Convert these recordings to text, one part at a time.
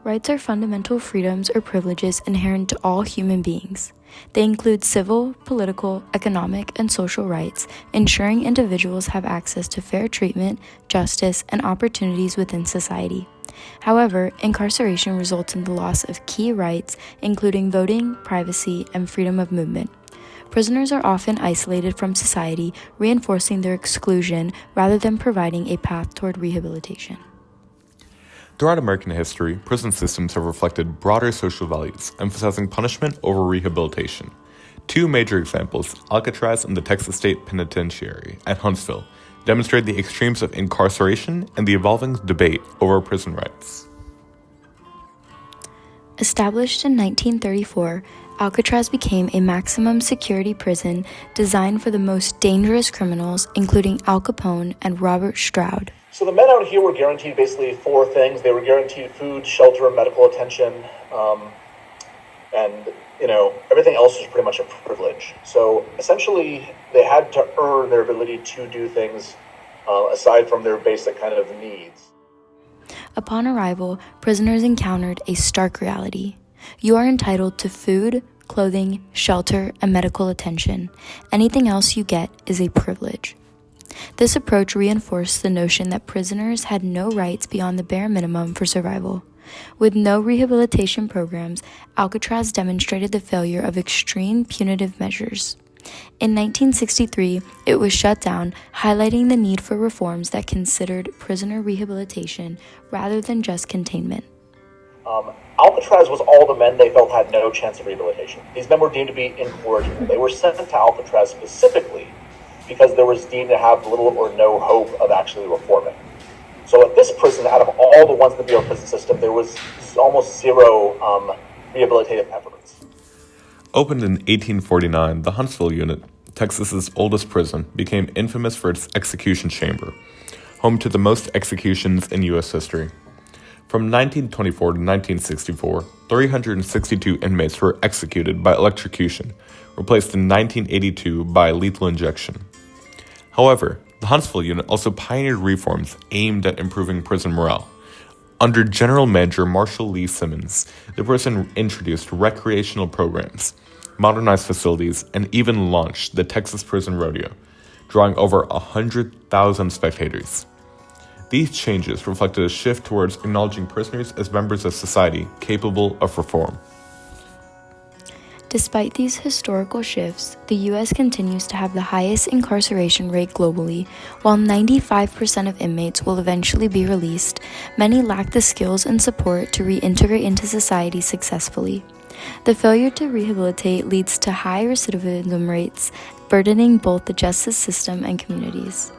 Rights are fundamental freedoms or privileges inherent to all human beings. They include civil, political, economic, and social rights, ensuring individuals have access to fair treatment, justice, and opportunities within society. However, incarceration results in the loss of key rights, including voting, privacy, and freedom of movement. Prisoners are often isolated from society, reinforcing their exclusion rather than providing a path toward rehabilitation. Throughout American history, prison systems have reflected broader social values, emphasizing punishment over rehabilitation. Two major examples, Alcatraz and the Texas State Penitentiary at Huntsville, demonstrate the extremes of incarceration and the evolving debate over prison rights. Established in 1934, Alcatraz became a maximum security prison designed for the most dangerous criminals, including Al Capone and Robert Stroud. So the men out here were guaranteed basically four things. They were guaranteed food, shelter, medical attention, and everything else was pretty much a privilege. So essentially, they had to earn their ability to do things aside from their basic kind of needs. Upon arrival, prisoners encountered a stark reality. You are entitled to food, clothing, shelter, and medical attention. Anything else you get is a privilege. This approach reinforced the notion that prisoners had no rights beyond the bare minimum for survival. With no rehabilitation programs, Alcatraz demonstrated the failure of extreme punitive measures. In 1963, it was shut down, highlighting the need for reforms that considered prisoner rehabilitation rather than just containment. Alcatraz was all the men they felt had no chance of rehabilitation. These men were deemed to be incorrigible. They were sent to Alcatraz specifically because there was deemed to have little or no hope of actually reforming. So at this prison, out of all the ones in the Bureau prison system, there was almost zero rehabilitative efforts. Opened in 1849, the Huntsville unit, Texas's oldest prison, became infamous for its execution chamber, home to the most executions in U.S. history. From 1924 to 1964, 362 inmates were executed by electrocution, replaced in 1982 by lethal injection. However, the Huntsville unit also pioneered reforms aimed at improving prison morale. Under General Manager Marshall Lee Simmons, the prison introduced recreational programs, modernized facilities, and even launched the Texas Prison Rodeo, drawing over 100,000 spectators. These changes reflected a shift towards acknowledging prisoners as members of society capable of reform. Despite these historical shifts, the U.S. continues to have the highest incarceration rate globally. While 95% of inmates will eventually be released, many lack the skills and support to reintegrate into society successfully. The failure to rehabilitate leads to high recidivism rates, burdening both the justice system and communities.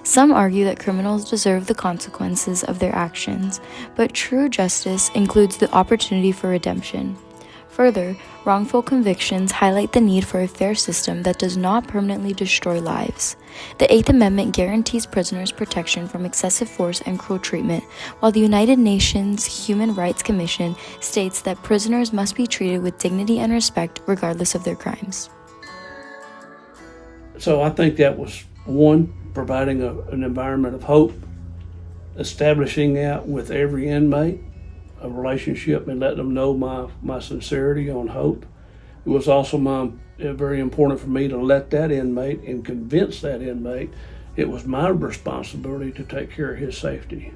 Some argue that criminals deserve the consequences of their actions, but true justice includes the opportunity for redemption. Further, wrongful convictions highlight the need for a fair system that does not permanently destroy lives. The Eighth Amendment guarantees prisoners protection from excessive force and cruel treatment, while the United Nations Human Rights Commission states that prisoners must be treated with dignity and respect regardless of their crimes. So I think that was one, providing an environment of hope, establishing that with every inmate, a relationship, and let them know my sincerity on hope. It was also very important for me to let that inmate and convince that inmate it was my responsibility to take care of his safety.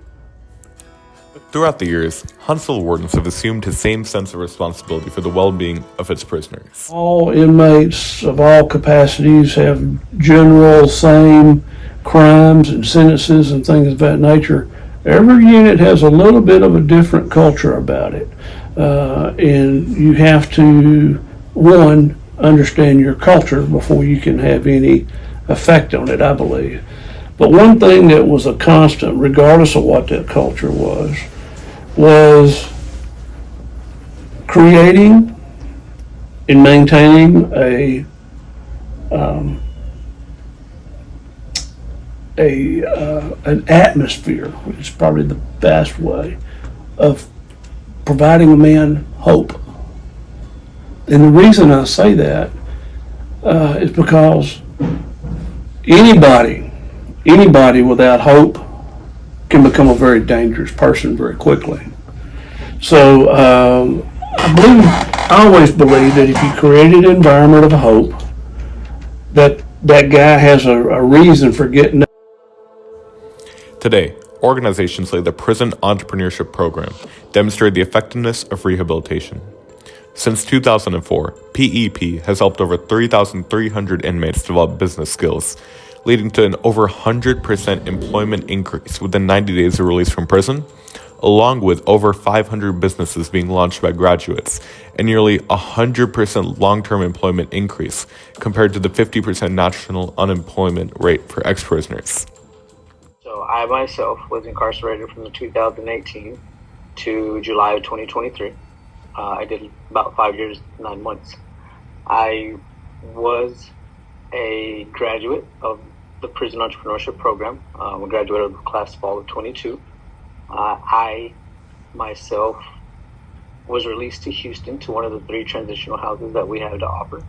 Throughout the years, Huntsville wardens have assumed the same sense of responsibility for the well-being of its prisoners. All inmates of all capacities have general same crimes and sentences and things of that nature. Every unit has a little bit of a different culture about it. And you have to, one, understand your culture before you can have any effect on it, I believe. But one thing that was a constant, regardless of what that culture was creating and maintaining an atmosphere, which is probably the best way of providing a man hope. And the reason I say that is because anybody without hope can become a very dangerous person very quickly. So I always believe that if you created an environment of hope, that guy has a reason for getting up. Today, organizations like the Prison Entrepreneurship Program demonstrate the effectiveness of rehabilitation. Since 2004, PEP has helped over 3,300 inmates develop business skills, leading to an over 100% employment increase within 90 days of release from prison, along with over 500 businesses being launched by graduates, and nearly 100% long-term employment increase compared to the 50% national unemployment rate for ex-prisoners. So I myself was incarcerated from 2018 to July of 2023. I did about 5 years, 9 months. I was a graduate of the Prison Entrepreneurship Program. I graduated of class fall of 22. I myself was released to Houston to one of the 3 transitional houses that we had to offer.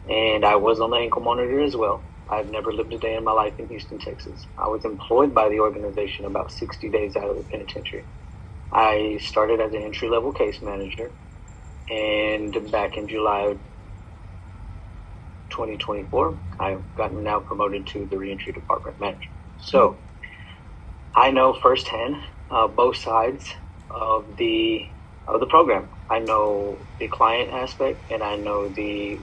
And I was on the ankle monitor as well. I've never lived a day in my life in Houston, Texas. I was employed by the organization about 60 days out of the penitentiary. I started as an entry-level case manager, and back in July of 2024, I've gotten now promoted to the reentry department manager. So I know firsthand both sides of the program. I know the client aspect, and I know the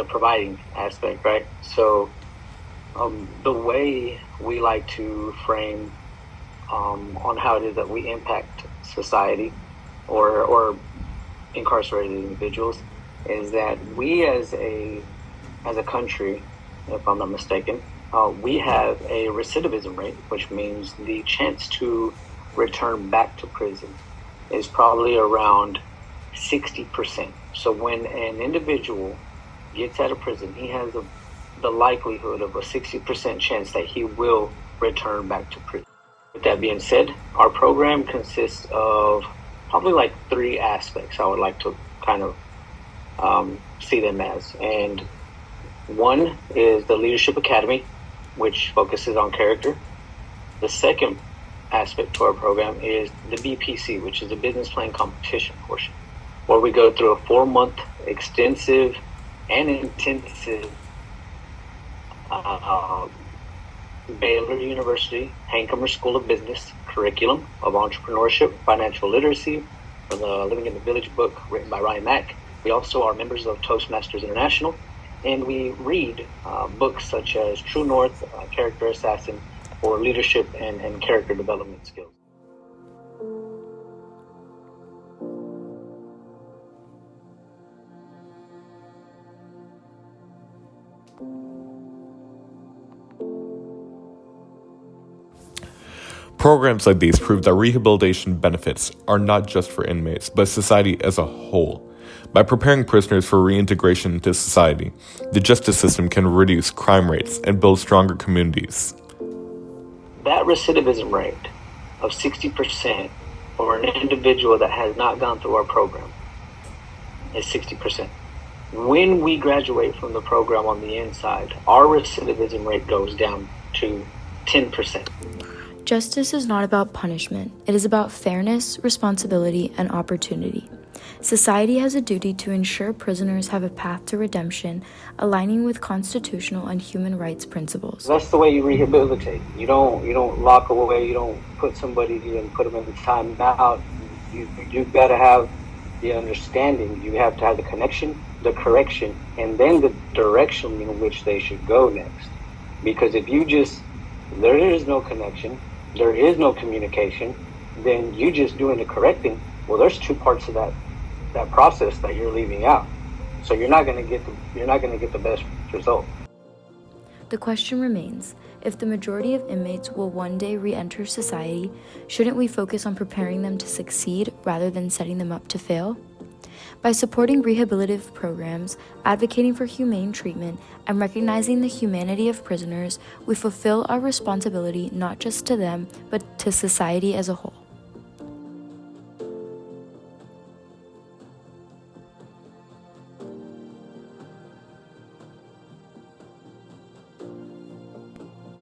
providing aspect, right? So the way we like to frame on how it is that we impact society or incarcerated individuals is that we as a country, if I'm not mistaken, we have a recidivism rate, which means the chance to return back to prison is probably around 60%. So when an individual gets out of prison, he has the likelihood of a 60% chance that he will return back to prison. With that being said, our program consists of probably like 3 aspects I would like to kind of see them as. And one is the Leadership Academy, which focuses on character. The second aspect to our program is the BPC, which is the business plan competition portion, where we go through a 4-month extensive and intensive Baylor University Hancomer School of Business curriculum of entrepreneurship, financial literacy, the Living in the Village book written by Ryan Mack. We also are members of Toastmasters International, and we read books such as True North, Character Assassin, for leadership and character development skills. Programs like these prove that rehabilitation benefits are not just for inmates, but society as a whole. By preparing prisoners for reintegration into society, the justice system can reduce crime rates and build stronger communities. That recidivism rate of 60% for an individual that has not gone through our program is 60%. When we graduate from the program on the inside, our recidivism rate goes down to 10%. Justice is not about punishment. It is about fairness, responsibility, and opportunity. Society has a duty to ensure prisoners have a path to redemption, aligning with constitutional and human rights principles. That's the way you rehabilitate. You don't lock away. You don't put somebody and put them in the timeout. You've got to have the understanding. You have to have the connection, the correction, and then the direction in which they should go next. Because if there is no connection, there is no communication, then you just doing the correcting. Well, there's 2 parts of that process that you're leaving out. So you're not going to get the best result. The question remains, if the majority of inmates will one day re-enter society, shouldn't we focus on preparing them to succeed rather than setting them up to fail? By supporting rehabilitative programs, advocating for humane treatment, and recognizing the humanity of prisoners, we fulfill our responsibility not just to them, but to society as a whole.